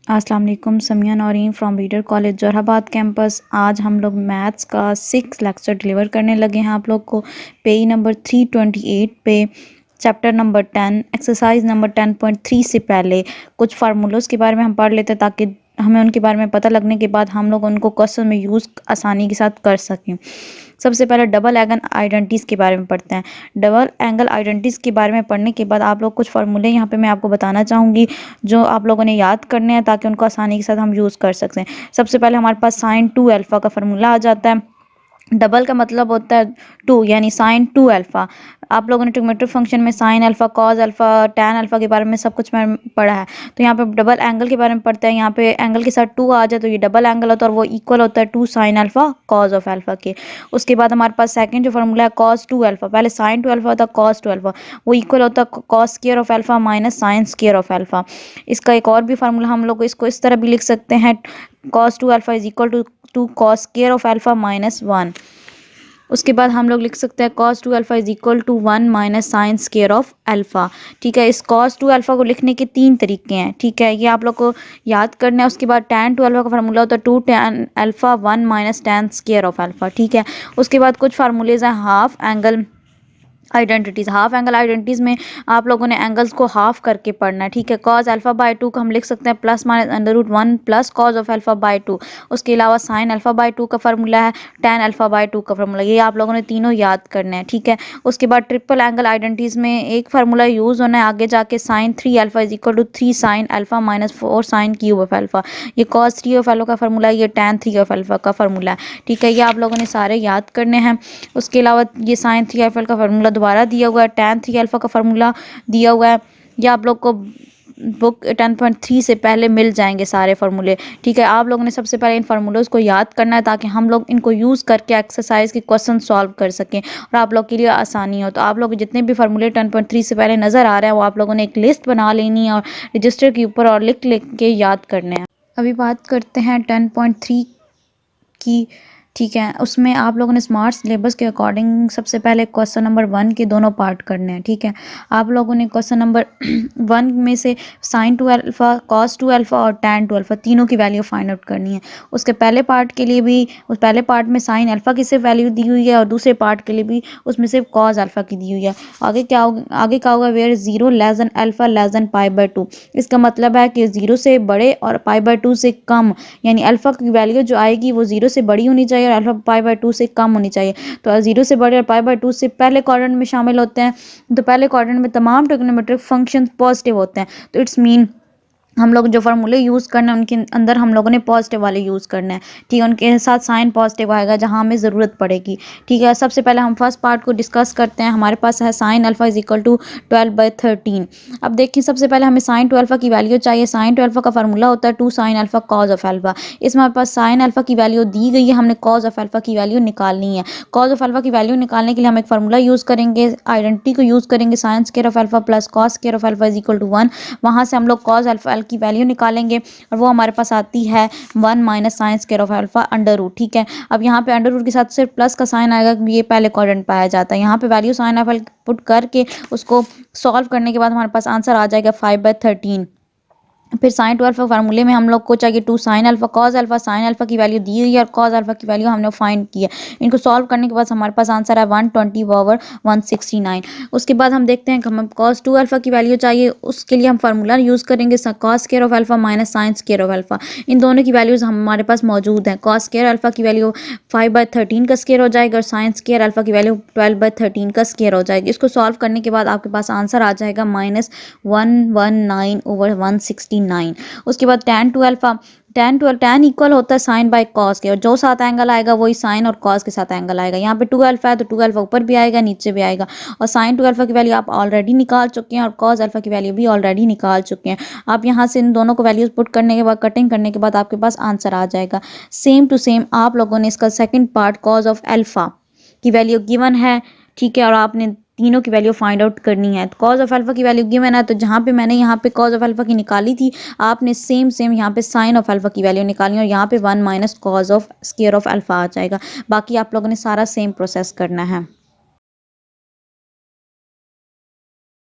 अस्सलाम वालेकुम, Samiya Naureen from Reader college Jorabad campus. आज हम लोग मैथ्स का 6 लेक्चर डिलीवर करने लगे हैं आप लोग को। पेज नंबर 328 पे चैप्टर नंबर 10 एक्सरसाइज नंबर 10.3 से पहले कुछ फार्मूलोज़ के बारे में हम पढ़ लेते हैं ताकि हमें उनके बारे में पता लगने के बाद हम लोग उनको क्वेश्चन में यूज़ आसानी के साथ कर सकें। सबसे पहले डबल एंगल आइडेंटिटीज़ के बारे में पढ़ते हैं। डबल एंगल आइडेंटिटीज़ के बारे में पढ़ने के बाद आप लोग कुछ फार्मूले यहाँ पे मैं आपको बताना चाहूँगी जो आप लोगों ने याद करने हैं ताकि उनको आसानी के साथ हम यूज़ कर सकते हैं। सबसे पहले हमारे पास साइन 2 अल्फ़ा का फार्मूला आ जाता है। डबल का मतलब होता है 2 यानी साइन 2 अल्फ़ा। आप लोगों ने ट्रिग्नोमेट्रिक फंक्शन में sign alpha, cos alpha, tan alpha के बारे में सब कुछ में पढ़ा है। तो यहाँ पे डबल एंगल के बारे में पढ़ते हैं। यहाँ पे एंगल के साथ 2 आ जाए तो ये डबल एंगल होता है और वो इक्वल होता है 2 sine alpha cos of alpha के। उसके बाद हमारे पास सेकंड जो फार्मूला है कॉस 2 अल्फ़ा, पहले साइन 2 अल्फ़ा होता है कॉस 2 अल्फ़ा, वो इक्वल होता है cos square of alpha minus sine square of alpha. इसका एक और भी फार्मूला हम लोग इसको इस तरह भी लिख सकते हैं, cos 2 alpha is equal to cos square of alpha minus 1। उसके बाद हम लोग लिख सकते हैं cos 2 alpha is equal to 1 minus sine square of alpha. ठीक है, इस cos 2 अल्फ़ा को लिखने के 3 तरीके हैं। ठीक है, ये आप लोग को याद करना है। उसके बाद tan 2 अल्फ़ा का फार्मूला होता है 2 tan alpha 1 minus tan square of alpha. ठीक है, उसके बाद कुछ फार्मूलेज हैं half angle identities. Half angle identities में आप लोगों ने एंगल्स को हाफ करके पढ़ना है। ठीक है, कॉस अल्फ़ा बाय 2 को हम लिख सकते हैं plus minus under root 1 plus cos of alpha by 2। उसके अलावा साइन अल्फ़ा बाय 2 का फार्मूला है, टैन अल्फ़ा बाय 2 का फार्मूला। ये आप लोगों ने तीनों याद करने हैं। ठीक है, उसके बाद ट्रिपल एंगल आइडेंटिटीज़ में एक फार्मूला यूज़ होना है आगे जाके, sine 3 alpha is equal to 3 sine alpha minus 4 sine cube of alpha. ये कॉस 3 ऑफ अल्फ़ा का फार्मूला है, ये टैन 3 ऑफ अल्फ़ा का फार्मूला है। ठीक है, ये आप लोगों ने सारे याद करने हैं। उसके अलावा ये साइन 3 अल्फ़ा का फार्मूला दोबारा दिया हुआ है, tan 3 अल्फ़ा का फार्मूला दिया हुआ है। ये आप लोग को बुक 10.3 से पहले मिल जाएंगे सारे फार्मूले। ठीक है, आप लोगों ने सबसे पहले इन फार्मूलोज़ को याद करना है ताकि हम लोग इनको यूज़ करके एक्सरसाइज के क्वेश्चन सॉल्व कर सकें और आप लोग के लिए आसानी हो। तो आप लोग जितने भी फार्मूले 10.3 से पहले नज़र आ रहे हैं वो आप लोगों ने एक लिस्ट बना लेनी है और रजिस्टर के ऊपर और लिख लिख के याद करने हैं। अभी बात करते हैं 10.3 की। ठीक है, उसमें आप लोगों ने स्मार्ट सिलेबस के अकॉर्डिंग सबसे पहले क्वेश्चन नंबर 1 के दोनों पार्ट करने हैं। ठीक है, आप लोगों ने क्वेश्चन नंबर 1 में से साइन 2 अल्फ़ा, कॉस 2 अल्फ़ा और टैन 2 अल्फ़ा तीनों की वैल्यू फाइंड आउट करनी है। उसके पहले पार्ट के लिए भी उस पहले पार्ट में साइन अल्फ़ा की सिर्फ वैल्यू दी हुई है और दूसरे पार्ट के लिए भी उसमें सिर्फ कॉस अल्फ़ा की दी हुई है। आगे क्या होगा, आगे क्या होगा, where 0 less than alpha less than pi by 2। इसका मतलब है कि 0 से बड़े और पाई बाय 2 से कम, यानी अल्फ़ा की वैल्यू जो आएगी वो 0 से बड़ी होनी चाहिए और अल्फ़ा पाई बाय 2 से कम होनी चाहिए। तो 0 से बड़े और पाई बाय 2 से पहले क्वाड्रेंट में शामिल होते हैं। तो पहले क्वाड्रेंट में तमाम ट्रिग्नोमेट्रिक फंक्शन पॉजिटिव होते हैं। तो इट्स मीन हम लोग जो फार्मूले यूज़ करना है उनके अंदर हम लोगों ने पॉजिटिव वाले यूज़ करना है। ठीक है, उनके साथ साइन पॉजिटिव आएगा जहाँ हमें ज़रूरत पड़ेगी। ठीक है, सबसे पहले हम फर्स्ट पार्ट को डिस्कस करते हैं। हमारे पास है sine alpha is equal to 12/13। अब देखिए, सबसे पहले हमें साइन 2 अल्फ़ा की वैल्यू चाहिए। साइन 2 अल्फ़ा का फार्मूला होता है 2 sine alpha cos of alpha. इसमें हमारे पास साइन अल्फ़ा की वैल्यू दी गई है, हमने कॉस ऑफ अल्फ़ा की वैल्यू निकालनी है। कॉस ऑफ अल्फ़ा की वैल्यू निकालने के लिए हम एक फार्मूला यूज़ करेंगे, आइडेंटिटी को यूज़ करेंगे, sign square of alpha plus cos square of alpha is equal to 1। वहाँ से हम लोग कॉस अल्फ़ा की वैल्यू निकालेंगे और वो हमारे पास आती है 1 minus sine square of alpha under root. ठीक है, अब यहाँ पे अंडर रूट के साथ सिर्फ प्लस का साइन आएगा क्योंकि ये पहले क्वाड्रेंट पाया जाता है। यहाँ पे वैल्यू साइन अल्फ़ा पुट करके उसको सॉल्व करने के बाद हमारे पास आंसर आ जाएगा 5/13। फिर साइन 2 अल्फ़ा फार्मूले में हम लोग को चाहिए 2 sine alpha cos alpha. Sign alpha की वैल्यू दी हुई है और कॉस अल्फ़ा की वैल्यू हमने फाइंड की है। इनको सॉल्व करने के बाद हमारे पास आंसर है 120/169। उसके बाद हम देखते हैं कि हमें कॉस 2 अल्फ़ा की वैल्यू चाहिए। उसके लिए हम फार्मूला यूज़ करेंगे cos square of alpha minus sine square of alpha. इन दोनों की वैल्यूज़ हमारे पास मौजूद हैं। कॉस स्क्वायर अल्फ़ा की वैल्यू 5/13 का स्क्वायर हो जाएगा और साइन स्क्वायर अल्फ़ा की वैल्यू 12/13 का स्क्वायर हो जाएगी। इसको सॉल्व करने के बाद आपके पास आंसर आ जाएगा -119/169। उसके बाद tan इक्वल होता है साइन बाय कॉस के, और जो साथ एंगल आएगा वही साइन और कॉस के साथ एंगल आएगा। यहाँ पे 2 अल्फ़ा है तो 2 अल्फ़ा ऊपर भी आएगा नीचे भी आएगा। और साइन 2 अल्फ़ा की वैल्यू आप ऑलरेडी निकाल चुके हैं और कॉस अल्फ़ा की वैल्यू भी ऑलरेडी निकाल चुके हैं। आप यहाँ से इन दोनों को वैल्यूज पुट करने के बाद कटिंग करने के बाद आपके पास आंसर आ जाएगा। सेम टू सेम आप लोगों ने इसका second part cos of alpha की वैल्यू गिवन है। ठीक है, और आपने तीनों की वैल्यू फाइंड आउट करनी है। तो कॉस ऑफ अल्फ़ा की वैल्यू गिवन है तो जहाँ पे मैंने यहाँ पे कॉस ऑफ अल्फ़ा की निकाली थी, आपने सेम यहाँ पे साइन ऑफ अल्फ़ा की वैल्यू निकालनी है और यहाँ पे 1 minus cos of square of alpha आ जाएगा। बाकी आप लोगों ने सारा सेम प्रोसेस करना है।